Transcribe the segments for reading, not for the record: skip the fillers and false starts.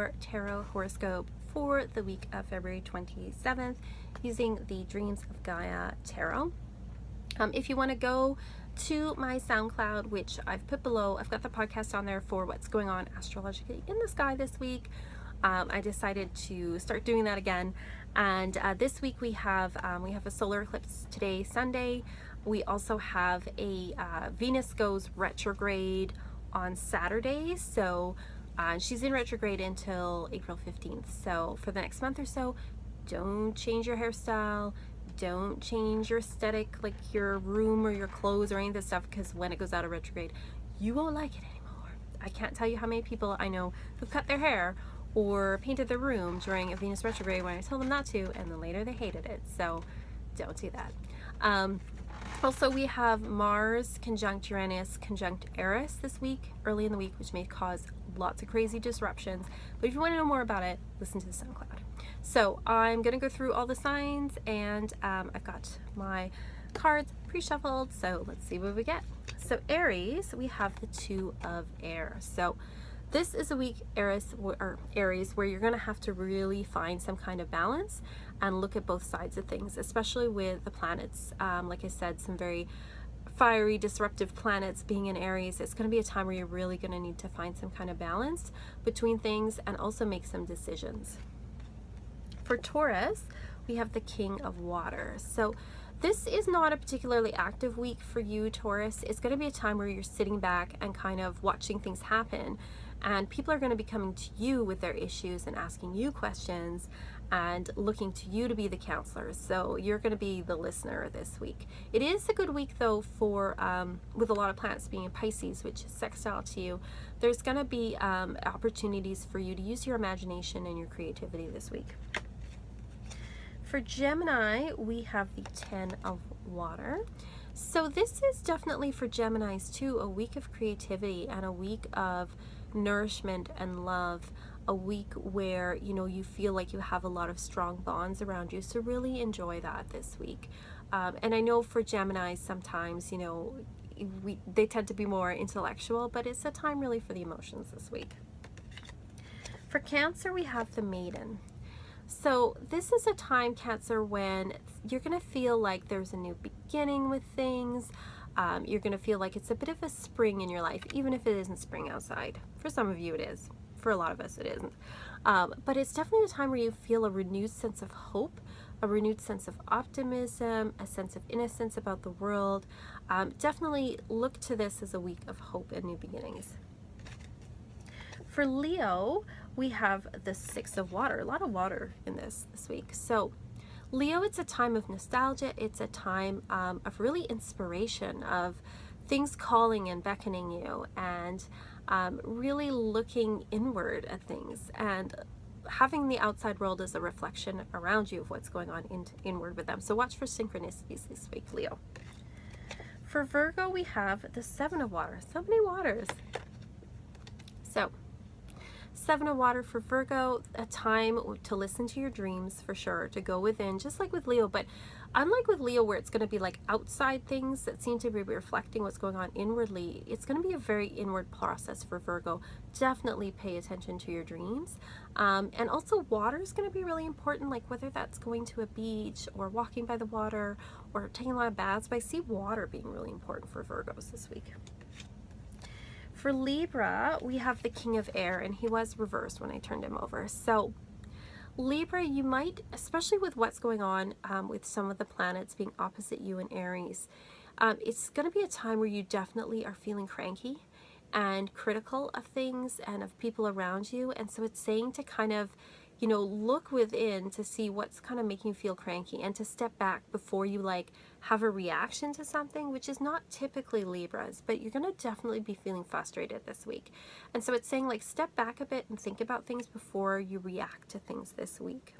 your tarot horoscope for the week of February 27th using the Dreams of Gaia Tarot. If you want to go to my SoundCloud, which I've put below, I've got the podcast on there for what's going on astrologically in the sky this week. I decided to start doing that again, and this week we have a solar eclipse today, Sunday. We also have a Venus goes retrograde on Saturday, so she's in retrograde until April 15th. So for the next month or so, don't change your hairstyle, don't change your aesthetic, like your room or your clothes or any of this stuff, because when it goes out of retrograde, you won't like it anymore. I can't tell you how many people I know who've cut their hair or painted their room during a Venus retrograde when I told them not to, and then later they hated it. So don't do that. Also, we have Mars conjunct Uranus conjunct Eris this week, early in the week, which may cause lots of crazy disruptions. But if you want to know more about it, listen to the SoundCloud. So I'm going to go through all the signs, and I've got my cards pre-shuffled, so let's see what we get. So Aries, we have the Two of Air. So this is a week, Aries, where you're going to have to really find some kind of balance and look at both sides of things, especially with the planets. Like I said, some very fiery, disruptive planets being in Aries. It's going to be a time where you're really going to need to find some kind of balance between things and also make some decisions. For Taurus, we have the King of Water. So this is not a particularly active week for you, Taurus. It's going to be a time where you're sitting back and kind of watching things happen, and people are going to be coming to you with their issues and asking you questions and looking to you to be the counselor. So you're going to be the listener this week. It is a good week though for with a lot of planets being in Pisces, which is sextile to you. There's going to be opportunities for you to use your imagination and your creativity this week. For Gemini, we have the Ten of Water. So this is definitely for Geminis too, a week of creativity and a week of nourishment and love, a week where, you know, you feel like you have a lot of strong bonds around you. So really enjoy that this week. And I know for Geminis, sometimes, you know, they tend to be more intellectual, but it's a time really for the emotions this week. For Cancer, we have the Maiden. So this is a time, Cancer, when you're going to feel like there's a new beginning with things. You're going to feel like it's a bit of a spring in your life, even if it isn't spring outside. For some of you it is. For a lot of us it isn't. But it's definitely a time where you feel a renewed sense of hope, a renewed sense of optimism, a sense of innocence about the world. Definitely look to this as a week of hope and new beginnings. For Leo, we have the Six of Water. A lot of water in this week. So Leo, it's a time of nostalgia. It's a time of really inspiration, of things calling and beckoning you, and really looking inward at things and having the outside world as a reflection around you of what's going on inward with them. So watch for synchronicities this week, Leo. For Virgo, we have the Seven of Water. So many waters. So Seven of Water for Virgo, a time to listen to your dreams for sure, to go within, just like with Leo. But unlike with Leo, where it's going to be like outside things that seem to be reflecting what's going on inwardly, it's going to be a very inward process for Virgo. Definitely pay attention to your dreams. And also water is going to be really important, like whether that's going to a beach or walking by the water or taking a lot of baths. But I see water being really important for Virgos this week. For Libra, we have the King of Air, and he was reversed when I turned him over. So Libra, you might, especially with what's going on with some of the planets being opposite you in Aries, it's going to be a time where you definitely are feeling cranky and critical of things and of people around you. And so it's saying to kind of, you know, look within to see what's kind of making you feel cranky, and to step back before you like have a reaction to something, which is not typically Libras, but you're going to definitely be feeling frustrated this week. And so it's saying like step back a bit and think about things before you react to things this week.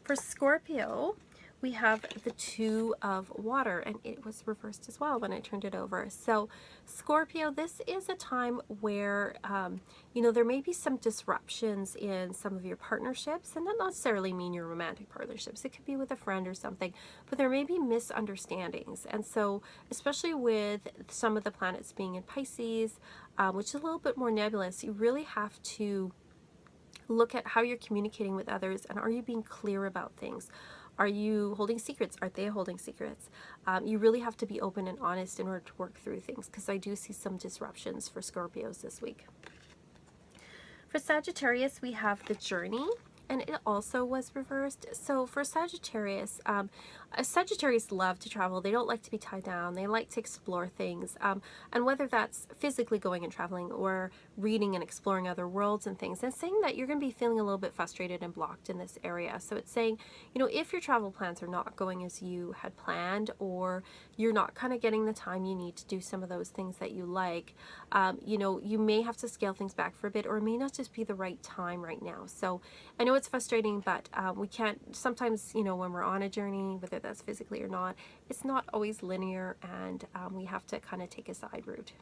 For Scorpio, we have the Two of Water, and it was reversed as well when I turned it over. So Scorpio, this is a time where, you know, there may be some disruptions in some of your partnerships, and not necessarily mean your romantic partnerships. It could be with a friend or something, but there may be misunderstandings. And so, especially with some of the planets being in Pisces, which is a little bit more nebulous, you really have to Look at how you're communicating with others, and are you being clear about things? Are you holding secrets? Are they holding secrets? You really have to be open and honest in order to work through things, because I do see some disruptions for Scorpios this week. For Sagittarius, we have the Journey, and it also was reversed. So for Sagittarius, Sagittarius love to travel. They don't like to be tied down. They like to explore things. And whether that's physically going and traveling or reading and exploring other worlds and things, and saying that you're going to be feeling a little bit frustrated and blocked in this area. So it's saying, you know, if your travel plans are not going as you had planned, or you're not kind of getting the time you need to do some of those things that you like, you know, you may have to scale things back for a bit, or it may not just be the right time right now. So I know it's frustrating, but we can't, sometimes, you know, when we're on a journey, whether that's physically or not, it's not always linear, and we have to kind of take a side route.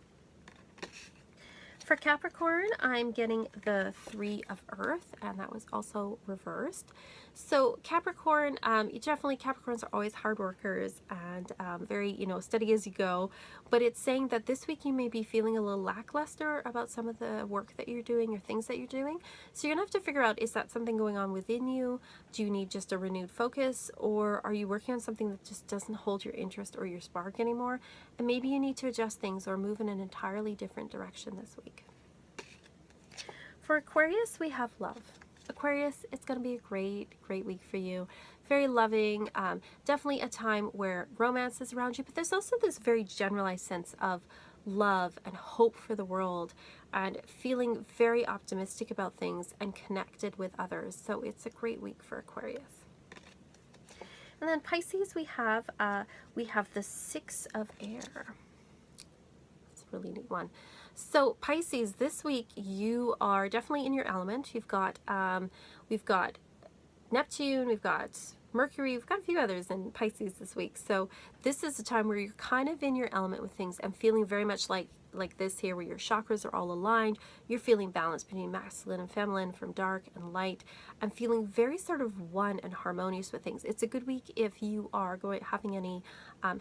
For Capricorn, I'm getting the Three of Earth, and that was also reversed. So Capricorn, Capricorns are always hard workers and very, you know, steady as you go. But it's saying that this week you may be feeling a little lackluster about some of the work that you're doing or things that you're doing. So you're gonna have to figure out, is that something going on within you? Do you need just a renewed focus, or are you working on something that just doesn't hold your interest or your spark anymore? And maybe you need to adjust things or move in an entirely different direction this week. For Aquarius, we have love. Aquarius, it's going to be a great week for you. Very loving, definitely a time where romance is around you, but there's also this very generalized sense of love and hope for the world, and feeling very optimistic about things and connected with others. So it's a great week for Aquarius. And then Pisces, we have the Six of Air. It's a really neat one. So Pisces, this week you are definitely in your element. We've got Neptune, we've got Mercury, we've got a few others in Pisces this week. So this is a time where you're kind of in your element with things and feeling very much like this here, where your chakras are all aligned. You're feeling balance between masculine and feminine, from dark and light, and feeling very sort of one and harmonious with things. It's a good week if you are having any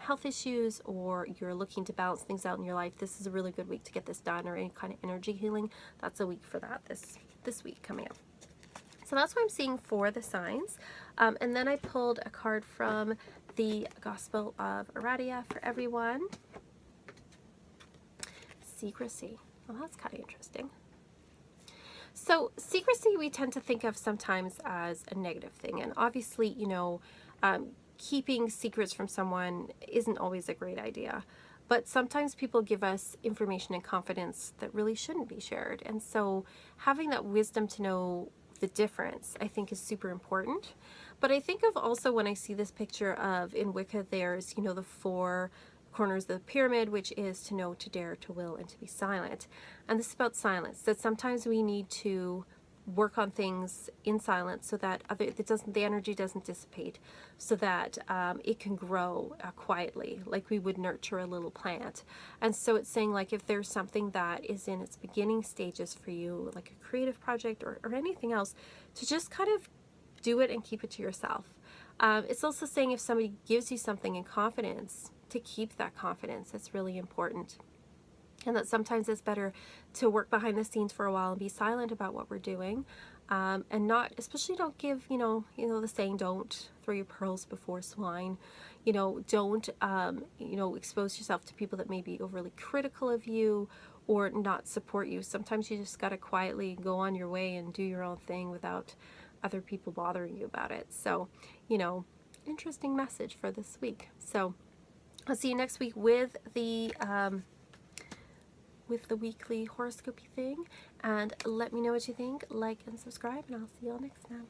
health issues, or you're looking to balance things out in your life. This is a really good week to get this done, or any kind of energy healing. That's a week for that this week coming up. So that's what I'm seeing for the signs. And then I pulled a card from the Gospel of Aradia for everyone. Secrecy. Well, that's kind of interesting. So secrecy, we tend to think of sometimes as a negative thing. And obviously, you know, keeping secrets from someone isn't always a great idea. But sometimes people give us information and confidence that really shouldn't be shared. And so having that wisdom to know the difference, I think, is super important. But I think of also, when I see this picture of, in Wicca, there's, you know, the four corners of the pyramid, which is to know, to dare, to will, and to be silent. And this is about silence, that sometimes we need to work on things in silence so that the energy doesn't dissipate, so that it can grow quietly, like we would nurture a little plant. And so it's saying, like, if there's something that is in its beginning stages for you, like a creative project or anything else, to just kind of do it and keep it to yourself. It's also saying, if somebody gives you something in confidence, to keep that confidence. It's really important. And that sometimes it's better to work behind the scenes for a while and be silent about what we're doing, and not, especially don't give, you know the saying, don't throw your pearls before swine. You know, don't, expose yourself to people that may be overly critical of you or not support you. Sometimes you just got to quietly go on your way and do your own thing without other people bothering you about it. So, you know, interesting message for this week. So I'll see you next week with the weekly horoscope thing, and let me know what you think. Like and subscribe, and I'll see you all next time.